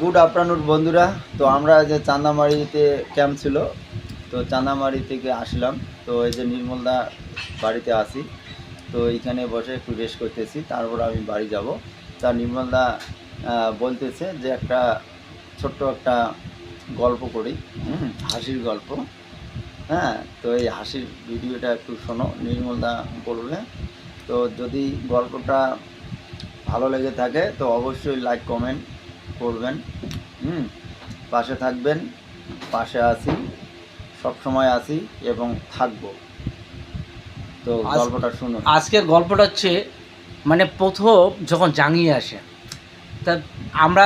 Good afternoon বন্ধুরা। তো আমরা যে চান্দামারিতে ক্যাম্প ছিল, তো চান্দামারি থেকে আসলাম। তো এই যে নির্মলদা বাড়িতে আসি, তো এইখানে বসে একটু রেস্ট করতেছি, তারপর আমি বাড়ি যাব। তা নির্মলদা বলতেছে যে একটা ছোট্ট একটা গল্প করি, হাসির গল্প। হ্যাঁ, তো এই হাসির ভিডিওটা একটু শোনো, নির্মলদা বলবে। তো যদি গল্পটা ভালো লেগে থাকে তো অবশ্যই লাইক কমেন্ট করবেন। পাশে থাকবেন, পাশে আছি, সব সময় আছি এবং থাকবো। তো গল্পটা শুনুন। আজকের গল্পটা হচ্ছে মানে প্রথম যখন জাঙ্গিয়ে আসে, তা আমরা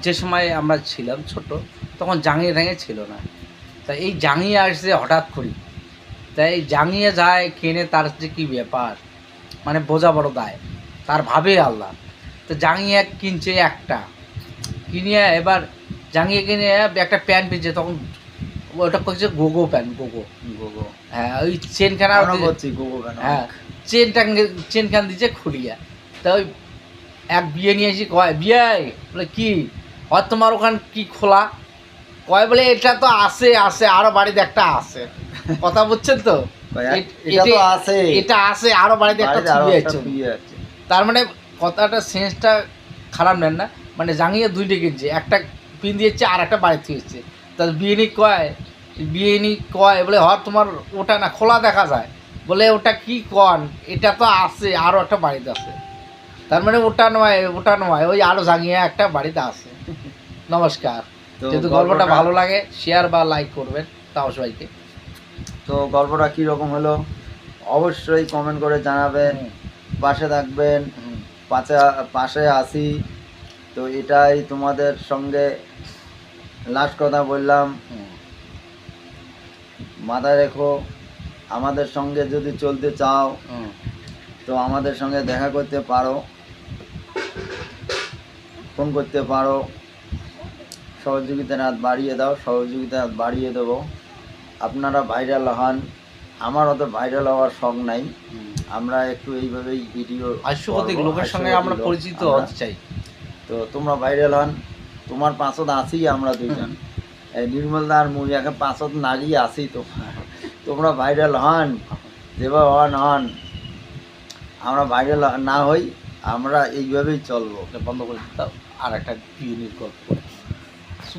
যে সময় আমরা ছিলাম ছোট, তখন জাঙ্গিয়ে টাঙ্গিয়ে ছিল না। তা এই জাঙ্গিয়ে আসছে হঠাৎ করি, তাই জাঙ্গিয়ে যায় কেনে, তার যে কী ব্যাপার মানে বোঝা বড় দায়, তার ভাবে আল্লাহ। তো জাঙ্গিয়ে কিনছে একটা, কিনিয়ে এবার জাঙ্গিয়ে কিনে একটা প্যান্ট কিনছে, তখন ওটা করছে গোগো প্যান্ট, গোগো। গোগো, হ্যাঁ, ওই চেনখানা বলছি গোগো কেন? হ্যাঁ, চেনখান দিচ্ছে খুলিয়া। তা ওই এক বিয়ে নিয়ে এসে কয়, বিয়ে বলে কি হয় তোমার ওখান কি খোলা? কয় বলে এটা তো আছে, আছে আরো বাড়িতে একটা আছে। কথা বুঝছেন তো? এটা তো আছে, এটা আছে আরো বাড়িতে একটা থুয়ে আছে। তার মানে কথাটা সেন্সটা খারাপ নেন না, মানে জাঙ্গিয়ে দুইটা কিনছে, একটা পিন দিয়েছে আর একটা বাড়ি থুয়েছে। তার বিয়েনি কয় বলে হয় তোমার ওটা না খোলা দেখা যায়, বলে ওটা কি কন, এটা তো আছে আরও একটা বাড়িতে আছে। তার মানে ওটা নয় ওই আরও জাঙ্গিয়ে একটা বাড়িতে আছে। নমস্কার। যদি গল্পটা ভালো লাগে শেয়ার বা লাইক করবেন তাও সবাইকে। তো গল্পটা কীরকম হলো অবশ্যই কমেন্ট করে জানাবেন, পাশে থাকবেন, পাশে আসি। তো এটাই তোমাদের সঙ্গে লাস্ট কথা বললাম, মাথায় রেখো। আমাদের সঙ্গে যদি চলতে চাও তো আমাদের সঙ্গে দেখা করতে পারো, ফোন করতে পারো, সহযোগিতার হাত বাড়িয়ে দাও, সহযোগিতার হাত বাড়িয়ে দেবো। আপনারা ভাইরাল হন, আমার অত ভাইরাল হওয়ার শখ নাই। আমরা একটু এইভাবেই ভিডিও লোকের সঙ্গে আমরা পরিচিত হতে চাই। তো তোমরা ভাইরাল হন, তোমার পাঁচত আছি আমরা দুইজন, এই নির্মলদার মুই একে পাঁচত নাগিয়ে আসি। তো তোমরা ভাইরাল হন, যেভাবে হন, আমরা ভাইরাল না হই, আমরা এইভাবেই চলবো। বন্ধ করে দিতাম আর একটা ইউনিক গল্প।